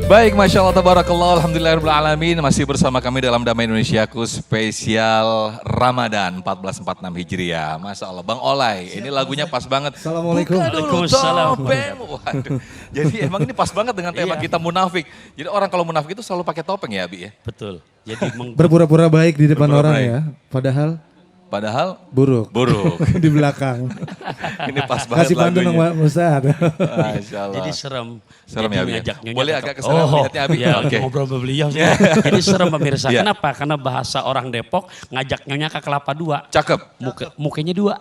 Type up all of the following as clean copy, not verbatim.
Baik, Masya Allah, Tabarakallah, Alhamdulillahirrahmanirrahim. Masih bersama kami dalam Damai Indonesiaku spesial Ramadan 1446 Hijriah. Masya Allah, Bang Olay, ini lagunya pas banget. Assalamualaikum. Buka dulu topeng. Waduh, jadi emang ini pas banget dengan tema kita munafik. Jadi orang kalau munafik itu selalu pakai topeng ya, Abi ya? Betul. Jadi Berpura-pura baik di depan Berpura-pura orang baik. ya, padahal Buruk. di belakang. Ini pas banget Kasih pantun lagunya. dong Pak Ustadz. Masya Allah. Jadi serem. Serem Jadi ya, Abi ya? ngajak nyonya Boleh ke- agak kesana melihatnya, Abi? Ya, Oke. ngobrol sama beliau. Jadi serem pemirsa. Iya. Kenapa? Karena bahasa orang Depok ngajak nyonya ke Kelapa Dua. Cakep. Mukanya dua.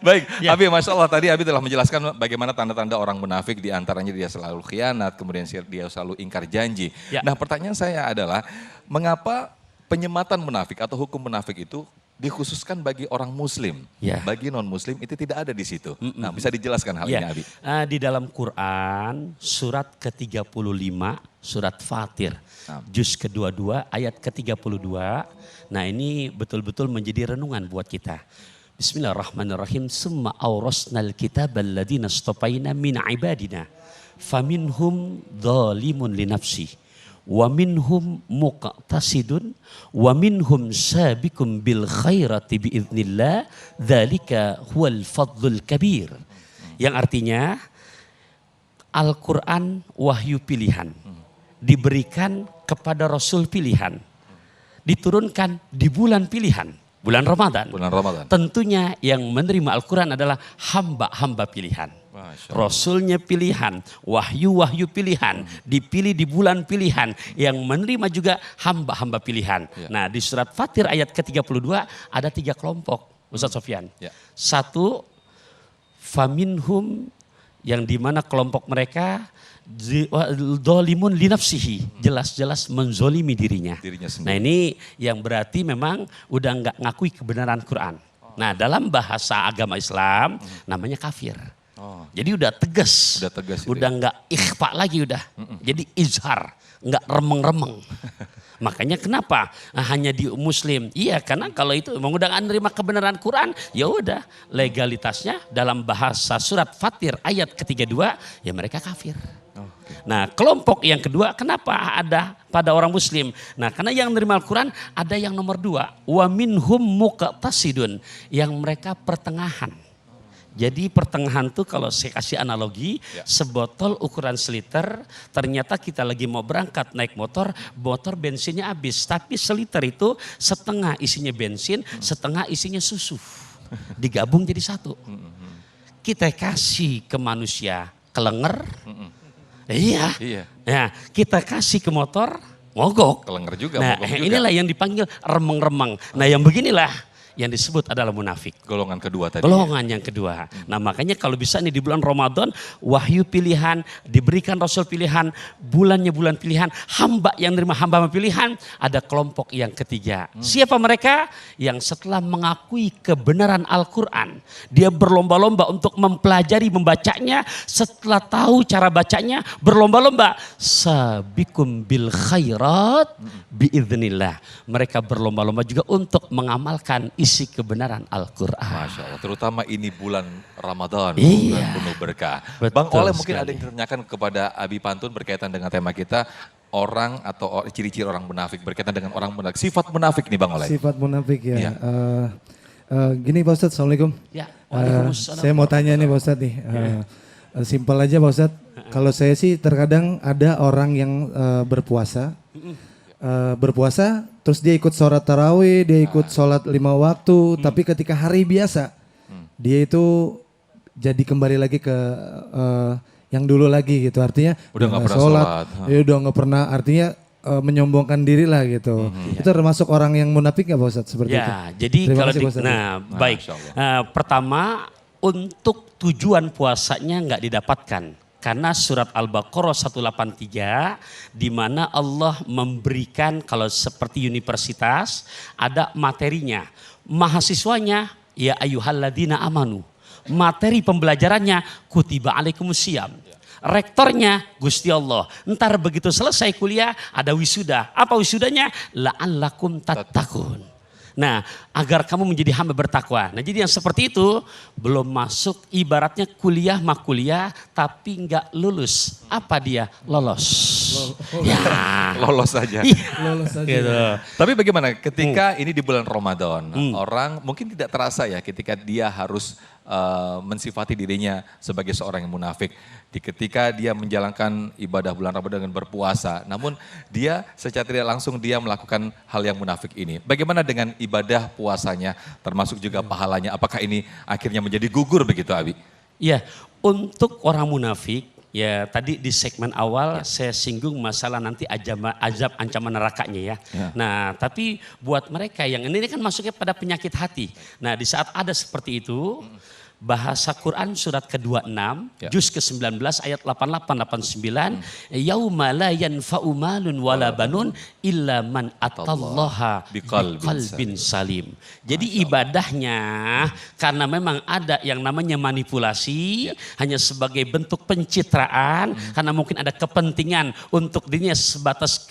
Baik, Ya. Abi, Masya Allah, tadi Abi telah menjelaskan bagaimana tanda-tanda orang munafik, diantaranya dia selalu khianat, kemudian dia selalu ingkar janji. Ya. Nah, pertanyaan saya adalah, mengapa penyematan munafik atau hukum munafik itu dikhususkan bagi orang muslim, Ya. bagi non-muslim itu tidak ada di situ. Nah, bisa dijelaskan hal ini, Ya. Abi? Di dalam Quran surat ke-35 surat Fatir. Juz ke-22 ayat ke-32. Nah, ini betul-betul menjadi renungan buat kita. Bismillahirrahmanirrahim. Summa awrasnal kitabal ladina istafaina min ibadina. Faminhum dhalimun li nafsi. Wa minhum muqtasidun wa minhum sabiqum bil khairati biiznillah. Dzalika huwal fadlul kabir. Yang artinya Al-Quran wahyu pilihan. Diberikan kepada Rasul pilihan. Diturunkan di bulan pilihan. Bulan Ramadan. Bulan Ramadan. Tentunya yang menerima Al-Quran adalah hamba-hamba pilihan. Masya Allah. Rasulnya pilihan, wahyu-wahyu pilihan, dipilih di bulan pilihan, yang menerima juga hamba-hamba pilihan. Ya. Nah, di surat Fatir ayat ke-32 ada 3 kelompok, Ustaz Sofyan. Ya. Satu, faminhum, yang dimana kelompok mereka dolimun linafsihi, jelas-jelas menzolimi dirinya. Dirinya sendiri. Nah, ini yang berarti memang udah nggak ngakui kebenaran Quran. Nah, dalam bahasa agama Islam namanya kafir. Oh. Jadi udah tegas, Udah tegas itu udah ya? nggak ikhfa lagi udah. Jadi izhar, nggak remeng-remeng. Makanya kenapa hanya di Muslim? Iya, karena kalau itu memang udah nggak nerima kebenaran Quran, ya udah legalitasnya dalam bahasa surat Fatir ayat ke-32 ya mereka kafir. Nah, kelompok yang kedua kenapa ada pada orang Muslim? Nah, karena yang menerima Al-Quran ada yang nomor 2, wa minhum muqtasidun, yang mereka pertengahan. Jadi pertengahan tuh kalau saya kasih analogi, sebotol ukuran seliter, ternyata kita lagi mau berangkat naik motor bensinnya habis. Tapi seliter itu setengah isinya bensin, setengah isinya susu. Digabung jadi satu. Kita kasih ke manusia kelenger, iya. Nah, kita kasih ke motor, mogok. Kelenger juga, Nah, mogok juga. inilah yang dipanggil remeng-remeng. Nah, yang beginilah yang disebut adalah munafik. Golongan kedua tadi. Golongan yang kedua. Nah, makanya kalau bisa nih di bulan Ramadan, wahyu pilihan, diberikan Rasul pilihan, bulannya bulan pilihan, hamba yang menerima hamba pilihan, ada kelompok yang ketiga. Siapa mereka? Yang setelah mengakui kebenaran Al-Quran, dia berlomba-lomba untuk mempelajari membacanya, setelah tahu cara bacanya, berlomba-lomba. Sabikum bil khairat biiznillah. Mereka berlomba-lomba juga untuk mengamalkan isi kebenaran Al-Quran. Masya Allah, terutama ini bulan Ramadan, Iya. bulan penuh berkah. Betul Bang Oleh mungkin sekali. ada yang ditanyakan kepada Abi Pantun berkaitan dengan tema kita, orang atau ciri-ciri orang munafik, berkaitan dengan orang munafik. Sifat munafik nih Bang Oleh. Sifat munafik ya. Iya. Gini Pak Ustadz, Assalamualkum. Ya, Saya mau tanya nih Pak Ustadz nih. Simpel aja Pak Ustadz. Kalau saya sih terkadang ada orang yang berpuasa. Berpuasa terus dia ikut sholat tarawih, dia ikut sholat 5 waktu. Tapi ketika hari biasa dia itu jadi kembali lagi ke yang dulu lagi gitu. Artinya Udah dia nggak nggak pernah sholat. dia udah nggak pernah, artinya menyombongkan diri lah gitu. Itu termasuk orang yang munafik nggak Pak Ustadz seperti itu? Ya, jadi Terima kalau kasih, Pak Ustadz. baik. Masya Allah. Pertama, untuk tujuan puasanya nggak didapatkan. Karena surat Al-Baqarah 183 di mana Allah memberikan kalau seperti universitas ada materinya. Mahasiswanya ya ayyuhalladzina amanu. Materi pembelajarannya kutiba alaikumusiyam. Rektornya Gusti Allah. Ntar begitu selesai kuliah ada wisuda. Apa wisudanya? La'allakum tattaqun. Nah, agar kamu menjadi hamba bertakwa. Nah, jadi yang seperti itu belum masuk ibaratnya kuliah mah kuliah tapi nggak lulus. Apa dia? Lolos. Ya. Lolos saja. Iya. Lolos saja. Gitu. Tapi bagaimana ketika ini di bulan Ramadan, orang mungkin tidak terasa ya ketika dia harus mensifati dirinya sebagai seorang yang munafik. Ketika dia menjalankan ibadah bulan Ramadan dengan berpuasa, namun dia secara tidak langsung dia melakukan hal yang munafik ini. Bagaimana dengan ibadah puasanya, termasuk juga pahalanya, apakah ini akhirnya menjadi gugur begitu Abi? Ya, untuk orang munafik, ya tadi di segmen awal saya singgung masalah nanti azab ancaman nerakanya ya. Nah, tapi buat mereka yang ini kan masuknya pada penyakit hati. Nah, di saat ada seperti itu, bahasa Quran surat ke-26, juz ke-19 ayat 88-89, yauma la yanfa'u malun wala banun illa man atallaha biqalbin salim. Jadi ibadahnya karena memang ada yang namanya manipulasi, hanya sebagai bentuk pencitraan, karena mungkin ada kepentingan untuk dirinya sebatas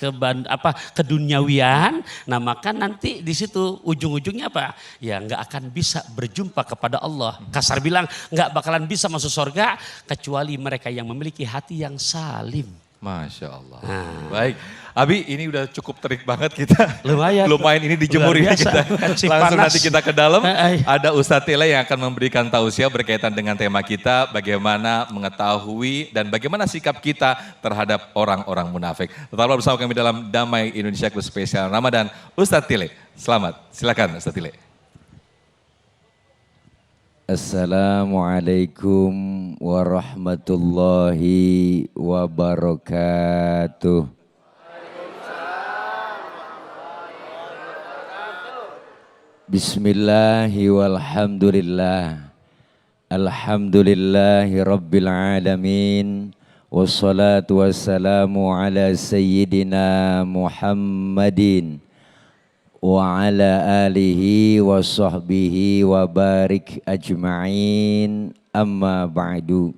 keduniawian. Nah, maka nanti di situ ujung-ujungnya apa? Ya nggak akan bisa berjumpa kepada Allah. Kasar bilang nggak bakalan bisa masuk surga kecuali mereka yang memiliki hati yang salim. Masya Allah. Baik, Abi ini udah cukup terik banget kita. Lumayan. Lumayan ini dijemur ya kita. Langsung panas. nanti kita ke dalam. Ada Ustadz Tile yang akan memberikan tausiah berkaitan dengan tema kita. Bagaimana mengetahui dan bagaimana sikap kita terhadap orang-orang munafik. Tetaplah bersama kami dalam Damai Indonesia Khusus Spesial Ramadan. Ustadz Tile, selamat. Silakan Ustadz Tile. Assalamualaikum warahmatullahi wabarakatuh. Bismillahi walhamdulillah. Alhamdulillahi rabbil alamin. Wassalatu wassalamu ala sayyidina Muhammadin wa ala alihi wa sahbihi wa barik ajma'in, amma ba'du.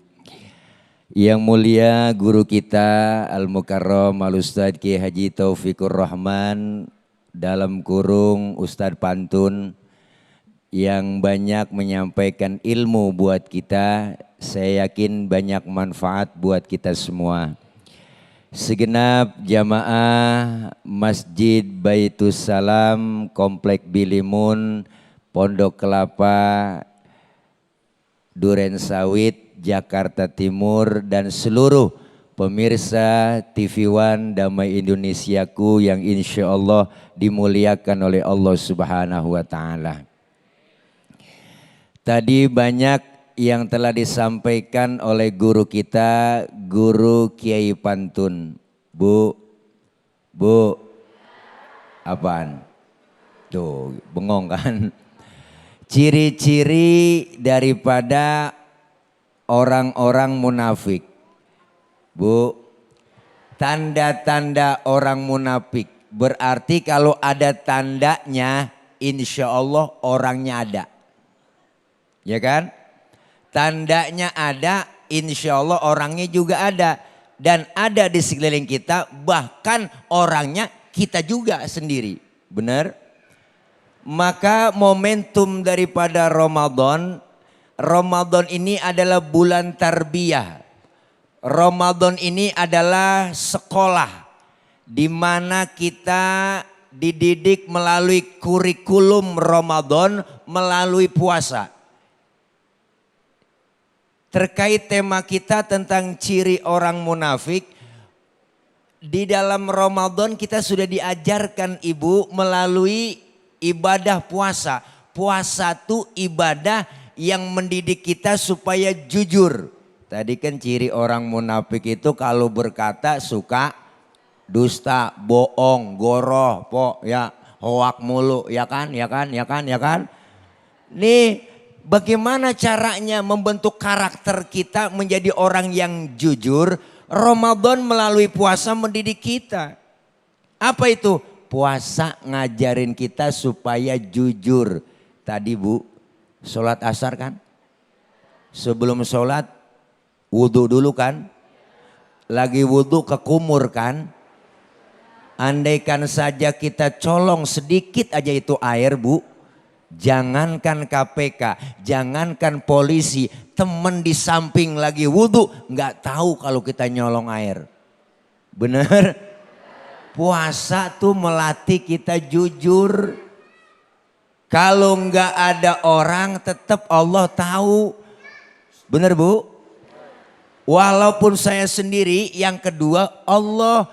Yang mulia guru kita Al-Mukarram Al-Ustadz Kiai Haji Taufikur Rahman dalam kurung Ustadz Pantun yang banyak menyampaikan ilmu buat kita, saya yakin banyak manfaat buat kita semua. Segenap jamaah Masjid Baitus Salam, Komplek Bilimun, Pondok Kelapa, Duren Sawit, Jakarta Timur, dan seluruh pemirsa TV One Damai Indonesiaku yang insya Allah dimuliakan oleh Allah Subhanahu wa Ta'ala. Tadi banyak yang telah disampaikan oleh guru kita, Guru Kiai Pantun. Bu, apaan? Tuh, bengong kan? Ciri-ciri daripada orang-orang munafik. Bu, tanda-tanda orang munafik. Berarti kalau ada tandanya, insya Allah orangnya ada. Ya kan? Tandanya ada, insya Allah orangnya juga ada. Dan ada di sekeliling kita, bahkan orangnya kita juga sendiri. Benar? Maka momentum daripada Ramadan ini adalah bulan tarbiyah. Ramadan ini adalah sekolah di mana kita dididik melalui kurikulum Ramadan melalui puasa. Terkait tema kita tentang ciri orang munafik, di dalam Ramadan kita sudah diajarkan Ibu melalui ibadah puasa. Puasa itu ibadah yang mendidik kita supaya jujur. Tadi kan ciri orang munafik itu kalau berkata suka dusta, bohong, goroh, hoak mulu, ya kan. Nih, bagaimana caranya membentuk karakter kita menjadi orang yang jujur? Ramadan melalui puasa mendidik kita. Apa itu? Puasa ngajarin kita supaya jujur. Tadi Bu, sholat asar kan? Sebelum sholat, wudhu dulu kan? Lagi wudhu kekumur kan? Andaikan saja kita colong sedikit aja itu air Bu. Jangankan KPK, jangankan polisi, temen di samping lagi wudhu nggak tahu kalau kita nyolong air. Bener? Puasa tuh melatih kita jujur. Kalau nggak ada orang tetap Allah tahu. Bener Bu? Walaupun saya sendiri, yang kedua Allah.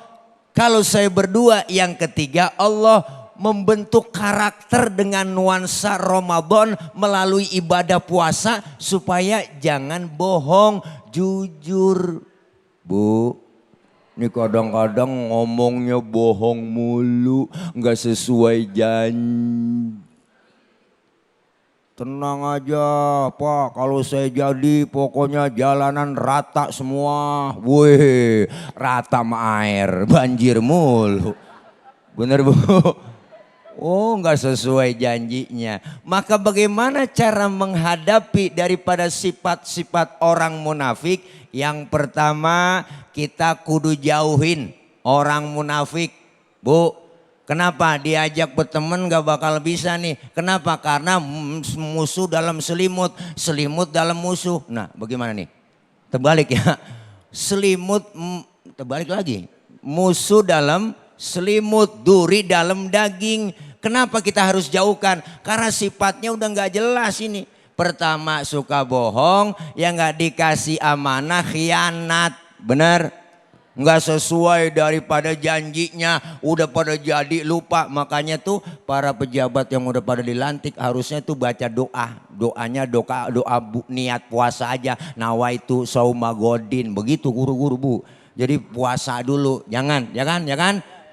Kalau saya berdua, yang ketiga Allah. Membentuk karakter dengan nuansa Ramadan melalui ibadah puasa supaya jangan bohong, jujur. Bu, ini kadang-kadang ngomongnya bohong mulu, nggak sesuai janji. Tenang aja Pak, kalau saya jadi pokoknya jalanan rata semua. Wih, rata sama air, banjir mulu. Bener Bu? Oh, nggak sesuai janjinya. Maka bagaimana cara menghadapi daripada sifat-sifat orang munafik? Yang pertama, kita kudu jauhin orang munafik. Bu, kenapa diajak berteman gak bakal bisa nih? Kenapa? Karena musuh dalam selimut, selimut dalam musuh. Nah, bagaimana nih? Terbalik ya. Selimut terbalik lagi. Musuh dalam selimut, duri dalam daging. Kenapa kita harus jauhkan? Karena sifatnya udah gak jelas ini. Pertama suka bohong, yang gak dikasih amanah khianat. Benar? Gak sesuai daripada janjinya, udah pada jadi lupa. Makanya tuh para pejabat yang udah pada dilantik harusnya tuh baca doa. Doanya doa niat puasa aja. Nawaitu saumagodin, begitu guru-guru Bu. Jadi puasa dulu, jangan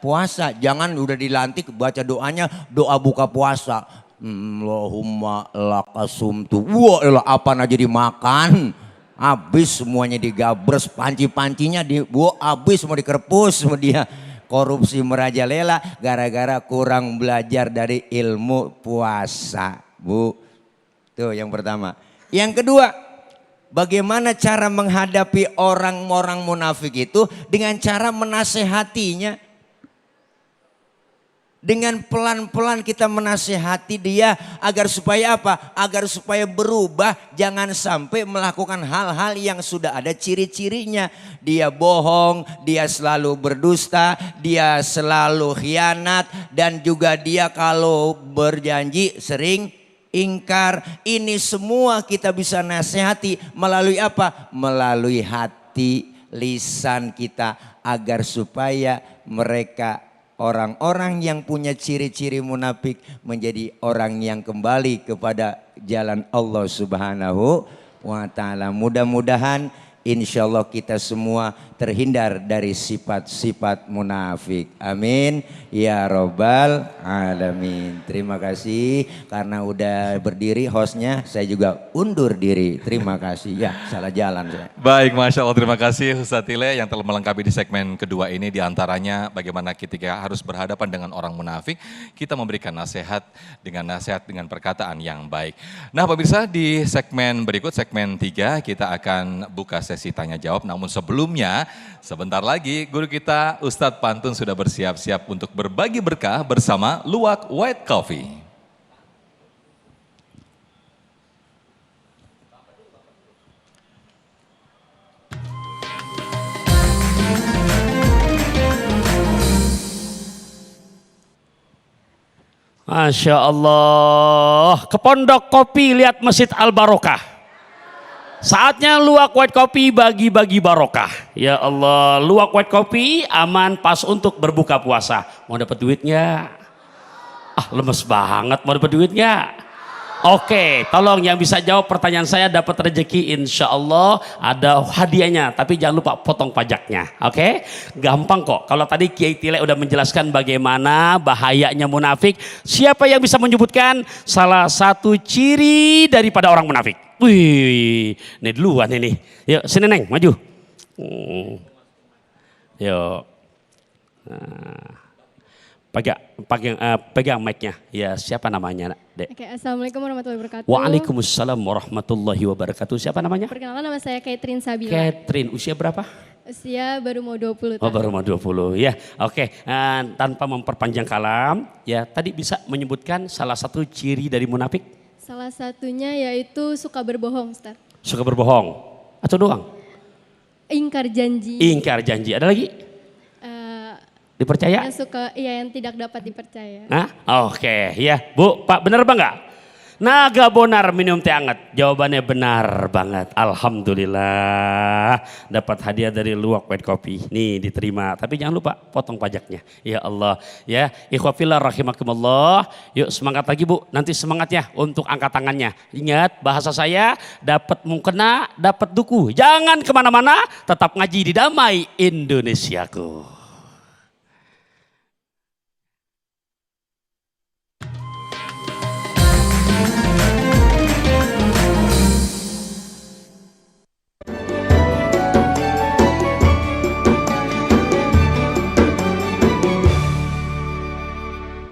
puasa, jangan udah dilantik baca doanya doa buka puasa. Allahumma lakasumtu. Wah elah apa aja dimakan. Habis semuanya digabres, panci-pancinya habis semua dikerpus sama dia. Korupsi merajalela gara-gara kurang belajar dari ilmu puasa. Bu, tuh yang pertama. Yang kedua, bagaimana cara menghadapi orang-orang munafik itu? Dengan cara menasehatinya. Dengan pelan-pelan kita menasehati dia agar supaya apa? Agar supaya berubah, jangan sampai melakukan hal-hal yang sudah ada ciri-cirinya. Dia bohong, dia selalu berdusta, dia selalu khianat, dan juga dia kalau berjanji sering ingkar. Ini semua kita bisa nasihati melalui apa? Melalui hati, lisan kita, agar supaya mereka orang-orang yang punya ciri-ciri munafik menjadi orang yang kembali kepada jalan Allah Subhanahu wa ta'ala. Mudah-mudahan insya Allah kita semua terhindar dari sifat-sifat munafik. Amin ya robbal alamin. Terima kasih karena udah berdiri hostnya, saya juga undur diri. Terima kasih. Ya salah jalan saya. Baik, Masya Allah, terima kasih Ustadz Tile yang telah melengkapi di segmen kedua ini. Diantaranya bagaimana ketika harus berhadapan dengan orang munafik, kita memberikan nasihat dengan perkataan yang baik. Nah pemirsa, di segmen berikut, segmen 3, kita akan buka sesi tanya jawab. Namun sebelumnya, sebentar lagi guru kita Ustadz Pantun sudah bersiap-siap untuk berbagi berkah bersama Luwak White Coffee. Masya Allah, ke Pondok Kopi lihat Masjid Al Barokah. Saatnya Luwak White Coffee bagi-bagi barokah. Ya Allah, Luwak White Coffee aman pas untuk berbuka puasa. Mau dapat duit nggak? Ah lemes banget, mau dapat duit nggak? Oke, tolong yang bisa jawab pertanyaan saya dapat rezeki, insya Allah ada hadiahnya. Tapi jangan lupa potong pajaknya, oke? Gampang kok. Kalau tadi Kiai Tile udah menjelaskan bagaimana bahayanya munafik. Siapa yang bisa menyebutkan salah satu ciri daripada orang munafik? Wih, ini duluan ini. Yuk, sini Neng, maju. Yuk. Pegang mic-nya. Ya, siapa namanya, Dek? Oke, Assalamualaikum warahmatullahi wabarakatuh. Waalaikumsalam warahmatullahi wabarakatuh. Siapa namanya? Perkenalkan nama saya Catherine Sabila. Catherine, usia berapa? Usia baru mau 20 Oh tahun. baru mau 20 ya. Oke, tanpa memperpanjang kalam, ya tadi bisa menyebutkan salah satu ciri dari munafik? Salah satunya yaitu suka berbohong, Ustaz. Suka berbohong atau doang? Ingkar janji. Ingkar janji. Ada lagi? Dipercaya? Yang tidak dapat dipercaya. Nah, oke ya. Bu, Pak benar apa enggak? Naga Bonar minum teh hangat. Jawabannya benar banget. Alhamdulillah. Dapat hadiah dari Luwak White Coffee. Nih diterima. Tapi jangan lupa potong pajaknya. Ya Allah. Ya, ikhwafillah rahimakumullah. Yuk semangat lagi Bu. Nanti semangatnya untuk angkat tangannya. Ingat bahasa saya dapat mukena, dapat duku. Jangan kemana-mana. Tetap ngaji di Damai Indonesiaku.